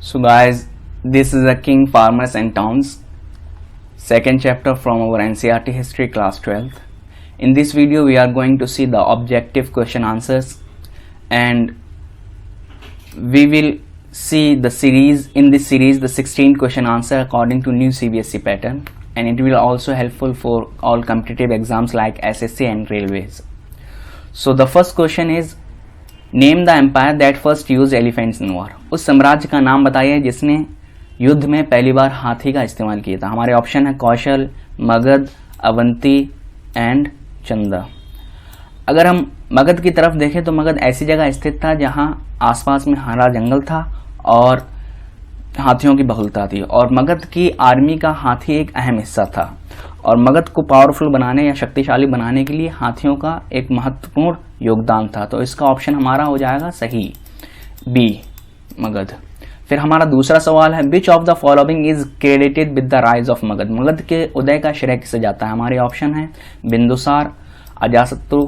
So guys, this is the King, Farmers and Towns, second chapter from our NCERT History class 12th. In this video we are going to see the objective question answers, and we will see the series, in this series the 16 question answer according to new CBSE pattern, and it will also helpful for all competitive exams like SSC and railways. So the first question is, name the empire that first use elephants in war. उस साम्राज्य का नाम बताइए जिसने युद्ध में पहली बार हाथी का इस्तेमाल किया था। हमारे ऑप्शन है कौशल, मगध, अवंती एंड चंदा। अगर हम मगध की तरफ देखें तो मगध ऐसी जगह स्थित था जहां आसपास में हरा जंगल था और हाथियों की बहुलता थी, और मगध की आर्मी का हाथी एक अहम हिस्सा था, और मगध को पावरफुल बनाने या शक्तिशाली बनाने के लिए हाथियों का एक महत्वपूर्ण योगदान था। तो इसका ऑप्शन हमारा हो जाएगा सही, बी, मगध। फिर हमारा दूसरा सवाल है, which of the following is credited with the rise of Magadh. Magadh के उदय का श्रेय किसे जाता है। हमारे ऑप्शन है बिंदुसार, अजातशत्रु,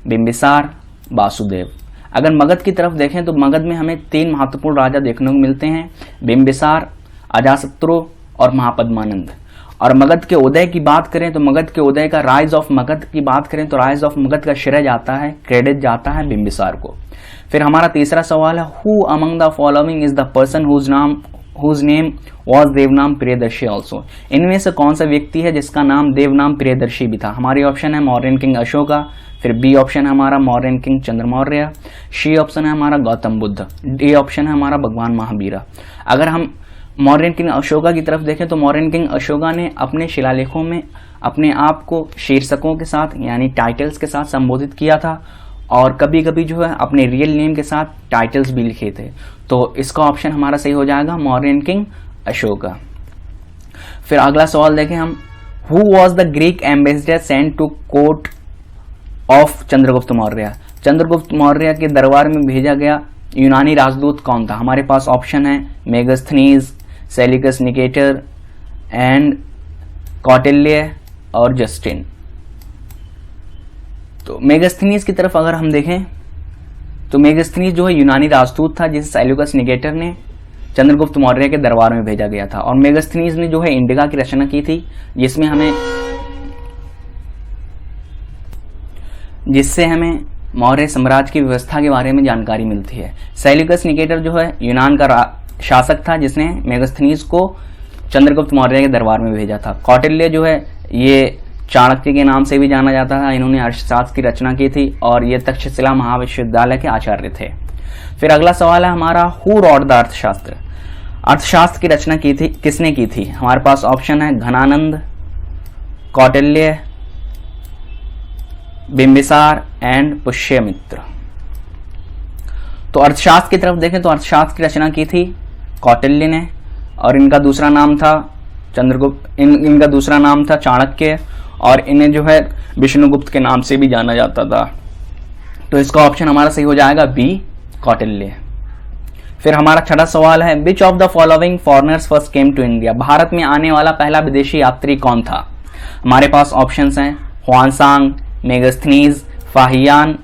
बिंबिसार, वासुदेव। अगर मगध की तरफ देखें तो मगध में हमें तीन महत्वपूर्ण राजा देखने को मिलते हैं, बिंबिसार, अजातशत्रु और महापद्मानंद। और मगध के उदय की बात करें तो मगध के उदय का, राइज ऑफ मगध की बात करें तो राइज ऑफ मगध का श्रेय जाता है, क्रेडिट जाता है बिंबिसार को। फिर हमारा तीसरा सवाल है, who among the following is the person whose name was Devanam Priyadarshi also. इनमें से कौन सा व्यक्ति है जिसका नाम देवनाम प्रियदर्शी भी था। हमारी ऑप्शन है मौर्यन किंग अशोका, फिर बी ऑप्शन है हमारा मौर्यन किंग चंद्र मौर्य, सी ऑप्शन है हमारा गौतम बुद्ध, डी ऑप्शन है हमारा भगवान महावीरा। अगर हम मौर्यन किंग अशोका की तरफ देखें तो मौर्यन किंग अशोका ने अपने शिलालेखों में अपने आप को शीर्षकों के साथ यानी टाइटल्स के साथ संबोधित किया था, और कभी कभी जो है अपने रियल नेम के साथ टाइटल्स भी लिखे थे। तो इसका ऑप्शन हमारा सही हो जाएगा मौर्यन किंग अशोका। फिर अगला सवाल देखें हम, who was the Greek ambassador sent to court of Chandragupta Maurya. Chandragupta Maurya के दरबार में भेजा गया यूनानी राजदूत कौन था। हमारे पास ऑप्शन है Megasthenes, Seleucus Nicator and Kautilya और जस्टिन। तो मेगास्थनीज की तरफ अगर हम देखें तो मेगास्थनीज जो है यूनानी राजदूत था जिसे सेल्यूकस निकेटर ने चंद्रगुप्त मौर्य के दरबार में भेजा गया था, और मेगास्थनीज ने जो है इंडिका की रचना की थी जिससे हमें मौर्य साम्राज्य की व्यवस्था के बारे में जानकारी मिलती है। सेल्यूकस निकेटर जो है यूनान का शासक था जिसने मेगास्थनीज को चंद्रगुप्त मौर्य के दरबार में भेजा था। कौटिल्य जो है ये चाणक्य के नाम से भी जाना जाता था, इन्होंने अर्थशास्त्र की रचना की थी और ये तक्षशिला महाविश्वविद्यालय के आचार्य थे। फिर अगला सवाल है हमारा, हु रॉट द अर्थशास्त्र। अर्थशास्त्र की रचना की थी किसने की थी। हमारे पास ऑप्शन है घनानंद, कौटिल्य, बिंबिसार एंड पुष्यमित्र। तो अर्थशास्त्र की तरफ देखें तो अर्थशास्त्र की रचना की थी कौटिल्य ने, और इनका दूसरा नाम था चंद्रगुप्त, इनका दूसरा नाम था चाणक्य, और इन्हें जो है विष्णुगुप्त के नाम से भी जाना जाता था। तो इसका ऑप्शन हमारा सही हो जाएगा बी, कौटिल्य। फिर हमारा छठा सवाल है, which of the following foreigners first came to India. Bharat में आने वाला पहला विदेशी यात्री कौन था। हमारे पास ऑप्शंस हैं ह्वानसांग, मेगास्थनीज, फाहियान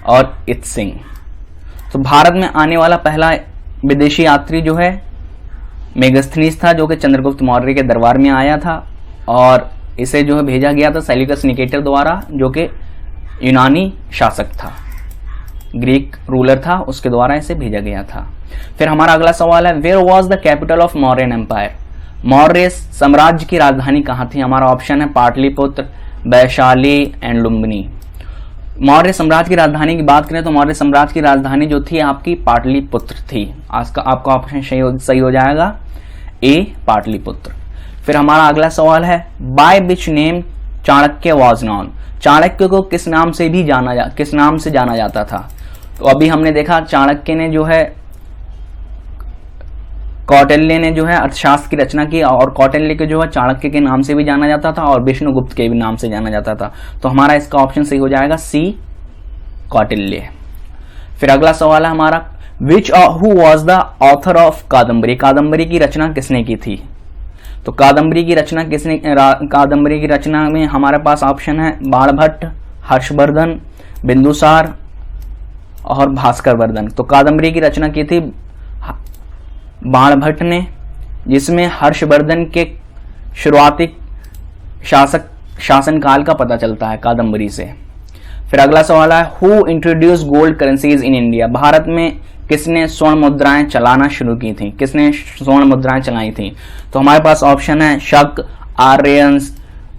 और इत्सिंग। तो भारत में आने वाला पहला विदेशी यात्री जो है मेगास्थनीज था, जो कि चंद्रगुप्त मौर्य के दरबार में आया था, और इसे जो है भेजा गया था सेल्यूकस निकेटर द्वारा, जो कि यूनानी शासक था, ग्रीक रूलर था, उसके द्वारा इसे भेजा गया था। फिर हमारा अगला सवाल है, where was the capital of Mauryan empire. Maurya साम्राज्य की राजधानी कहाँ थी। हमारा ऑप्शन है पाटलिपुत्र, वैशाली एंड लुम्बिनी। मौर्य साम्राज्य की राजधानी की बात करें तो मौर्य साम्राज्य की राजधानी जो थी आपकी पाटलिपुत्र थी। आपका ऑप्शन सही हो जाएगा ए, पाटलिपुत्र। फिर हमारा अगला सवाल है, by which name Chanakya was non. Chanakya को किस नाम से जाना जाता था। तो अभी हमने देखा चाणक्य ने जो है, कौटिल्य ने जो है अर्थशास्त्र की रचना की, और कौटिल्य को जो है चाणक्य के नाम से भी जाना जाता था और विष्णुगुप्त के भी नाम से जाना जाता था। तो हमारा इसका ऑप्शन सही हो जाएगा सी, कौटिल्य। फिर अगला सवाल है हमारा, who was the author of Kadambari. Kadambari की रचना किसने की थी। तो कादम्बरी की रचना में हमारे पास ऑप्शन है बाणभट्ट, हर्षवर्धन, बिंदुसार और भास्कर वर्धन। तो कादम्बरी की रचना की थी बाणभट्ट ने, जिसमें हर्षवर्धन के शुरुआती शासनकाल का पता चलता है कादम्बरी से। फिर अगला सवाल है who introduce gold currencies in India, Bharat में किसने स्वर्ण मुद्राएं चलाना शुरू की थी, किसने स्वर्ण मुद्राएं चलाई थी? तो हमारे पास ऑप्शन है शक, आर्यंस,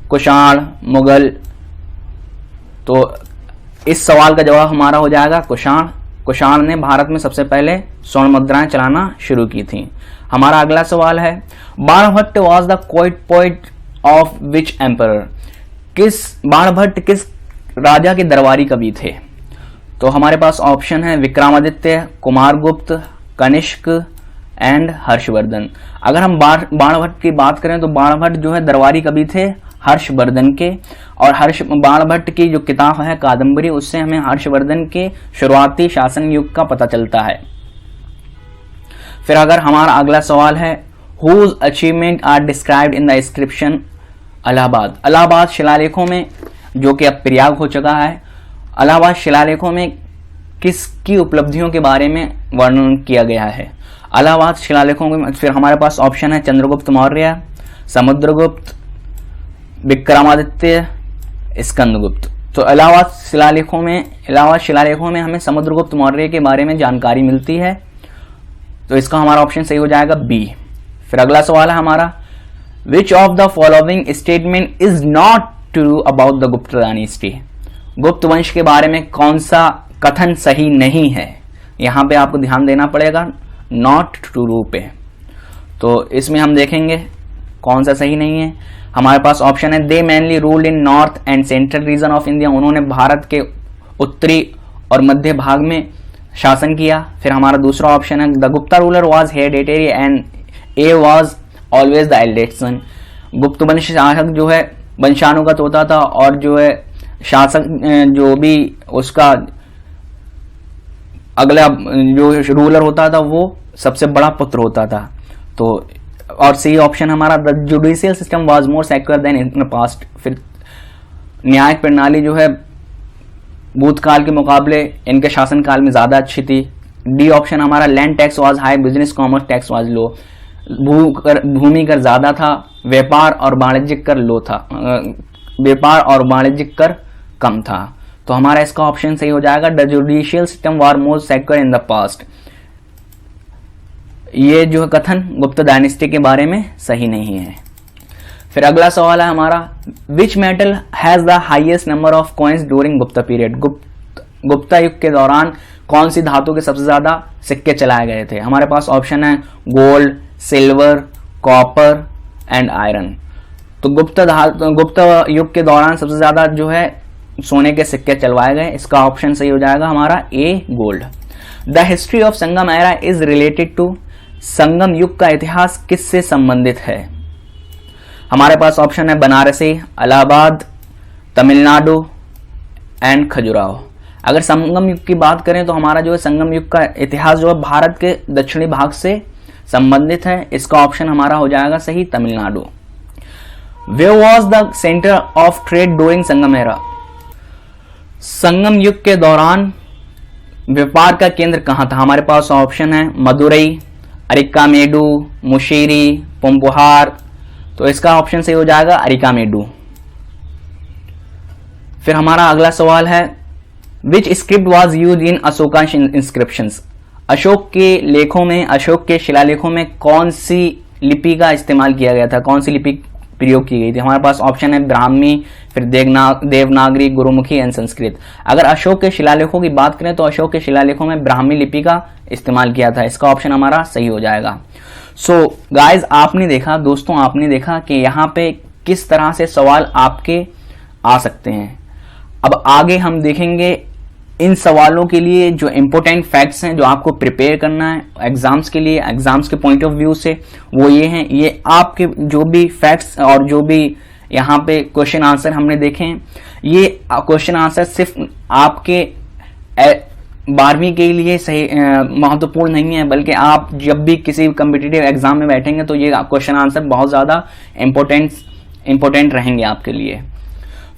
कुषाण, मुगल। तो इस सवाल का जवाब हमारा हो जाएगा कुषाण। कुषाण ने भारत में सबसे पहले स्वर्ण मुद्राएं चलाना शुरू की थी। हमारा अगला सवाल है Banabhatta was the court poet of which emperor, Banabhatta किस राजा के दरबारी कवि थे? तो हमारे पास ऑप्शन है विक्रमादित्य, कुमारगुप्त, कनिष्क एंड हर्षवर्धन। अगर हम बाणभट्ट की बात करें तो बाणभट्ट जो है दरबारी कवि थे हर्षवर्धन के, और बाणभट्ट की जो किताब है कादम्बरी, उससे हमें हर्षवर्धन के शुरुआती शासन युग का पता चलता है। फिर अगर हमारा अगला सवाल है whose achievement are described in the inscription Allahabad, Allahabad शिलालेखों में, जो कि अब प्रयाग हो चुका है, इलाहाबाद शिलालेखों में किसकी उपलब्धियों के बारे में वर्णन किया गया है इलाहाबाद शिलालेखों में? फिर हमारे पास ऑप्शन है चंद्रगुप्त मौर्य, समुद्रगुप्त, विक्रमादित्य, स्कंदगुप्त। तो इलाहाबाद शिलालेखों में हमें समुद्रगुप्त मौर्य के बारे में जानकारी मिलती है, तो इसका हमारा ऑप्शन सही हो जाएगा बी। फिर अगला सवाल है हमारा विच of the following statement is not true about the गुप्त डायनेस्टी, गुप्त वंश के बारे में कौन सा कथन सही नहीं है? यहां पे आपको ध्यान देना पड़ेगा नॉट ट्रू पे। तो इसमें हम देखेंगे कौन सा सही नहीं है। हमारे पास ऑप्शन है दे mainly ruled in north and central region of India, उन्होंने भारत के उत्तरी और मध्य भाग में शासन किया। फिर हमारा दूसरा ऑप्शन है the Gupta ruler was hereditary and A was always the eldest son, गुप्त वंश शासक जो है वंशानुगत होता था, और जो है शासक जो भी उसका अगला जो रूलर होता था वो सबसे बड़ा पुत्र होता था। तो और सी ऑप्शन हमारा the judicial system was more secure than in past, फिर न्यायिक प्रणाली जो है भूतकाल के मुकाबले इनके शासनकाल में ज्यादा अच्छी थी। डी ऑप्शन हमारा land tax was high, business commerce tax was low, भूमि कर ज्यादा था, व्यापार और वाणिज्यिक कर लो था, व्यापार और वाणिज्यिक कर कम था। तो हमारा इसका ऑप्शन सही हो जाएगा the judicial system war more secure in the past. ये जो कथन गुप्त डायनेस्टी के बारे में सही नहीं है। फिर अगला सवाल है हमारा which metal has the highest number of coins during Gupta period, Gupta युग के दौरान कौन सी धातु के सबसे ज्यादा सिक्के चलाए गए थे? हमारे पास ऑप्शन है gold, silver, copper and iron. तो गुप्त युग के दौरान सबसे ज्यादा जो है सोने के सिक्के चलवाए गए, इसका ऑप्शन सही हो जाएगा हमारा A gold. The history of Sangam era is related to, Sangam युग का इतिहास किससे संबंधित है? हमारे पास ऑप्शन है बनारसी, इलाहाबाद, तमिलनाडु एंड खजुराहो। अगर संगम युग की बात करें तो हमारा जो है संगम युग का इतिहास जो है भारत के दक्षिणी भाग से संबंधित है, इसका ऑप्शन हमारा हो जाएगा सही Tamil Nadu. Where was the centre of trade during Sangam era, Sangam युग के दौरान व्यापार का केंद्र कहां था? हमारे पास ऑप्शन है मदुरई, अरिकामेडु, मुशीरी, पुम्पुहार। तो इसका ऑप्शन सही हो जाएगा अरिकामेडु। फिर हमारा अगला सवाल है which script was used in Ashoka inscriptions, Ashoka के लेखों में, अशोक के शिलालेखों में कौन सी लिपि का इस्तेमाल किया गया था, कौन सी लिपि प्रयोग की गई थी? हमारे पास ऑप्शन है ब्राह्मी, फिर देवनागरी, गुरुमुखी एंड संस्कृत। अगर अशोक के शिलालेखों की बात करें तो अशोक के शिलालेखों में ब्राह्मी लिपि का इस्तेमाल किया था, इसका ऑप्शन हमारा सही हो जाएगा। सो गाइज आपने देखा, दोस्तों आपने देखा कि यहाँ पे किस तरह से सवाल आपके आ सकते हैं। अब आगे हम देखेंगे इन सवालों के लिए जो इंपॉर्टेंट फैक्ट्स हैं जो आपको प्रिपेयर करना है एग्जाम्स के लिए, एग्जाम्स के पॉइंट ऑफ व्यू से, वो ये हैं। ये आपके जो भी फैक्ट्स और जो भी यहाँ पे क्वेश्चन आंसर हमने देखे हैं, ये क्वेश्चन आंसर सिर्फ आपके 12वीं के लिए सही महत्वपूर्ण नहीं है, बल्कि आप जब भी किसी कम्पिटिटिव एग्जाम में बैठेंगे तो ये क्वेश्चन आंसर बहुत ज्यादा इंपॉर्टेंट रहेंगे आपके लिए।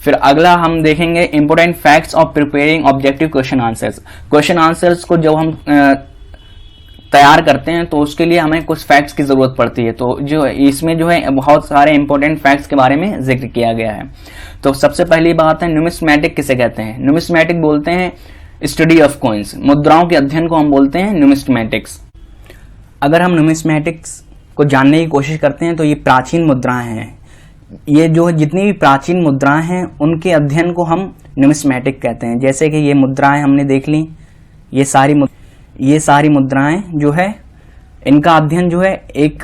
फिर अगला हम देखेंगे important facts of preparing objective question answers. Question answers को जब हम तैयार करते हैं तो उसके लिए हमें कुछ फैक्ट्स की जरूरत पड़ती है। तो जो इसमें जो है बहुत सारे इंपॉर्टेंट फैक्ट्स के बारे में जिक्र किया गया है। तो सबसे पहली बात है न्यूमिस्मैटिक किसे कहते हैं। न्यूमिस्मैटिक बोलते हैं स्टडी ऑफ कॉइन्स, मुद्राओं के अध्ययन को हम बोलते हैं न्यूमिस्मैटिक्स। अगर हम न्यूमिस्मैटिक्स को जानने की कोशिश करते हैं तो ये प्राचीन मुद्राएं हैं। ये जो जितनी भी प्राचीन मुद्राएं हैं उनके अध्ययन को हम न्यूमिस्मैटिक कहते हैं। जैसे कि ये मुद्राएं हमने देख ली, ये सारी मुद्राएं जो है इनका अध्ययन जो है एक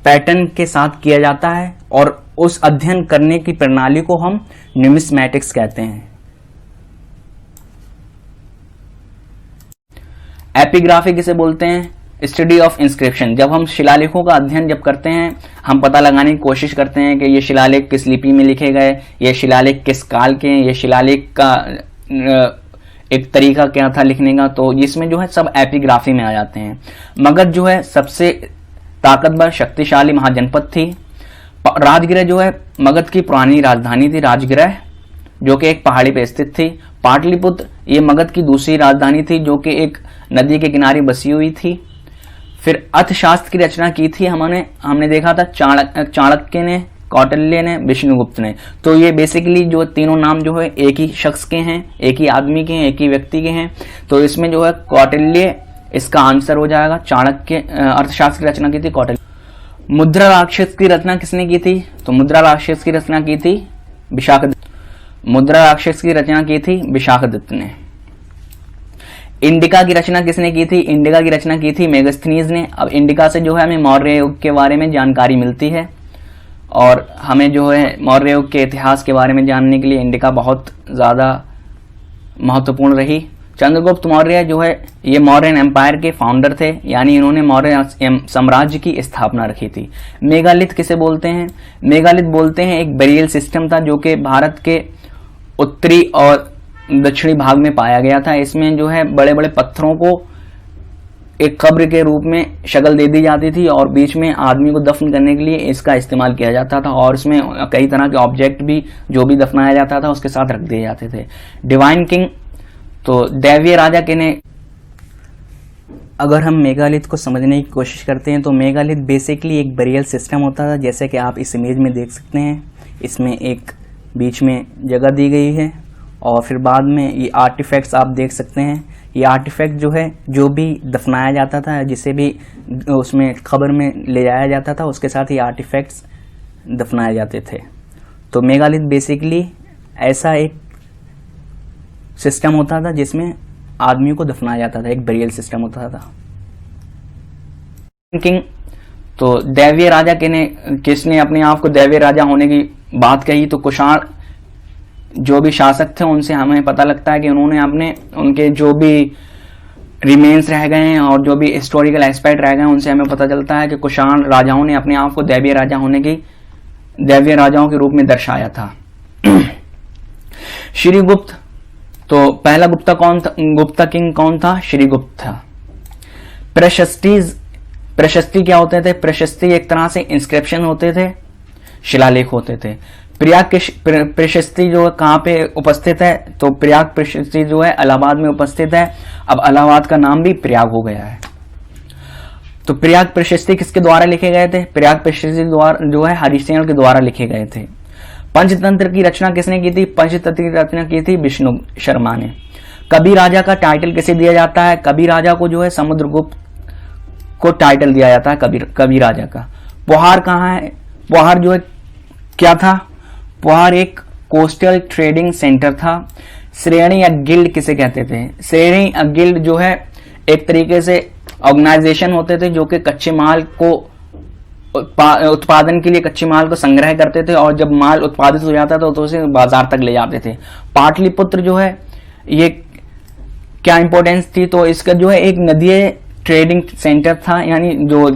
पैटर्न के साथ किया जाता है और उस अध्ययन करने की प्रणाली को हम न्यूमिस्मैटिक्स कहते हैं। एपिग्राफी किसे बोलते हैं, स्टडी ऑफ इंस्क्रिप्शन। जब हम शिलालेखों का अध्ययन जब करते हैं, हम पता लगाने की कोशिश करते हैं कि ये शिलालेख किस लिपि में लिखे गए, ये शिलालेख किस काल के हैं, ये शिलालेख का एक तरीका क्या था लिखने का, तो इसमें जो है सब एपिग्राफी में आ जाते हैं। मगध जो है सबसे ताकतवर शक्तिशाली महाजनपद थी। राजगृह जो है मगध की पुरानी राजधानी थी, राजगृह जो कि एक पहाड़ी पर स्थित थी। पाटलिपुत्र ये मगध की दूसरी राजधानी थी जो कि एक नदी के किनारे बसी हुई थी। फिर अर्थशास्त्र की रचना की थी हमने देखा था चाणक्य ने, कौटिल्य ने, विष्णुगुप्त ने। तो ये बेसिकली जो तीनों नाम जो है एक ही शख्स के हैं, एक ही आदमी के हैं, एक ही व्यक्ति के हैं। तो इसमें जो है कौटिल्य इसका आंसर हो जाएगा। चाणक्य अर्थशास्त्र की रचना की थी कौटिल्य। मुद्रा राक्षस की रचना किसने की थी, तो मुद्रा राक्षस की रचना की थी विशाखदत्त ने। इंडिका की रचना किसने की थी, इंडिका की रचना की थी मेगास्थनीज ने। अब इंडिका से जो है हमें मौर्य युग के बारे में जानकारी मिलती है और हमें जो है मौर्य युग के इतिहास के बारे में जानने के लिए इंडिका बहुत ज़्यादा महत्वपूर्ण रही। चंद्रगुप्त मौर्य जो है ये मौर्यन एम्पायर के फाउंडर थे, यानी इन्होंने मौर्य साम्राज्य की स्थापना रखी थी। मेगालिथ किसे बोलते हैं, मेगालिथ बोलते हैं एक बेरियल सिस्टम था जो कि भारत के उत्तरी और दक्षिणी भाग में पाया गया था। इसमें जो है बड़े बड़े पत्थरों को एक कब्र के रूप में शक्ल दे दी जाती थी और बीच में आदमी को दफन करने के लिए इसका इस्तेमाल किया जाता था और इसमें कई तरह के ऑब्जेक्ट भी जो भी दफनाया जाता था उसके साथ रख दिए जाते थे। डिवाइन किंग तो दैवीय राजा कहने। अगर हम मेगालिथ को समझने की कोशिश करते हैं तो मेगालिथ बेसिकली एक बेरियल सिस्टम होता था, जैसे कि आप इस इमेज में देख सकते हैं। इसमें एक बीच में जगह दी गई है और फिर बाद में ये आर्टिफैक्ट्स आप देख सकते हैं। ये आर्टिफैक्ट जो है जो भी दफनाया जाता था, जिसे भी उसमें खबर में ले जाया जाता था, उसके साथ ये आर्टिफैक्ट्स दफनाए जाते थे। तो मेगालिथ बेसिकली ऐसा एक सिस्टम होता था जिसमें आदमियों को दफनाया जाता था, एक बेरियल सिस्टम होता था। किंग तो दैवीय राजा किसने अपने आप को दैवीय राजा होने की बात कही, तो कुषाण जो भी शासक थे उनसे हमें पता लगता है कि उन्होंने उनके जो भी रिमेन्स रह गए हैं और जो भी हिस्टोरिकल एस्पेक्ट रह गए हैं उनसे हमें पता चलता है कि कुषाण राजाओं ने अपने आप को दैवीय राजा होने की दैवीय राजाओं के रूप में दर्शाया था। श्रीगुप्त तो पहला गुप्ता किंग कौन था, श्रीगुप्त था। प्रशस्ति क्या होते थे, प्रशस्ति एक तरह से इंस्क्रिप्शन होते थे, शिलालेख होते थे। प्रयाग प्रशस्ति जो है कहाँ पे उपस्थित है, तो प्रयाग प्रशस्ति जो है इलाहाबाद में उपस्थित है। अब इलाहाबाद का नाम भी प्रयाग हो गया है। तो प्रयाग प्रशस्ति किसके द्वारा लिखे गए थे, प्रयाग प्रशस्ति द्वारा जो है हरिश्चंद्र के द्वारा लिखे गए थे। पंचतंत्र की रचना किसने की थी, पंचतंत्र की रचना की थी विष्णु शर्मा ने। कवि राजा का टाइटल किसे दिया जाता है, कवि राजा को जो है समुद्रगुप्त को टाइटल दिया जाता है कवि राजा का। पोहार कहाँ है, पोहार जो है क्या था, पोहार एक कोस्टल ट्रेडिंग सेंटर था। श्रेणी या गिल्ड किसे कहते थे, श्रेणी या गिल्ड जो है एक तरीके से ऑर्गेनाइजेशन होते थे जो कि कच्चे माल को उत्पादन के लिए कच्चे माल को संग्रह करते थे और जब माल उत्पादित हो जाता था तो उसे बाजार तक ले जाते थे। पाटलिपुत्र जो है ये क्या इंपॉर्टेंस थी, तो इसका जो है एक नदीय ट्रेडिंग सेंटर था, यानी जो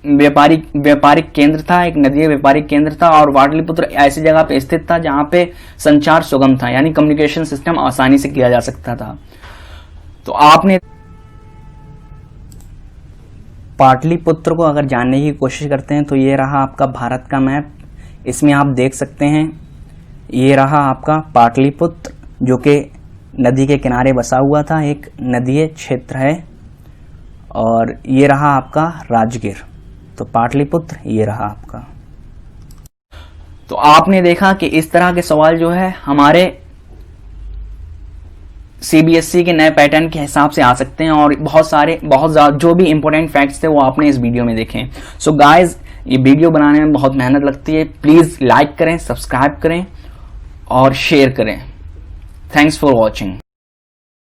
व्यापारिक केंद्र था, एक नदीय व्यापारिक केंद्र था। और पाटलिपुत्र ऐसी जगह पे स्थित था जहां पे संचार सुगम था, यानी कम्युनिकेशन सिस्टम आसानी से किया जा सकता था। तो आपने पाटलिपुत्र को अगर जानने की कोशिश करते हैं तो ये रहा आपका भारत का मैप। इसमें आप देख सकते हैं ये रहा आपका पाटलिपुत्र जो कि नदी के किनारे बसा हुआ था, एक नदीय क्षेत्र है। और ये रहा आपका राजगीर, तो पाटलिपुत्र ये रहा आपका। तो आपने देखा कि इस तरह के सवाल जो है हमारे सीबीएसई के नए पैटर्न के हिसाब से आ सकते हैं, और बहुत ज्यादा जो भी इंपॉर्टेंट फैक्ट्स थे वो आपने इस वीडियो में देखे। सो गाइज, ये वीडियो बनाने में बहुत मेहनत लगती है, प्लीज लाइक करें, सब्सक्राइब करें और शेयर करें। Thanks for watching.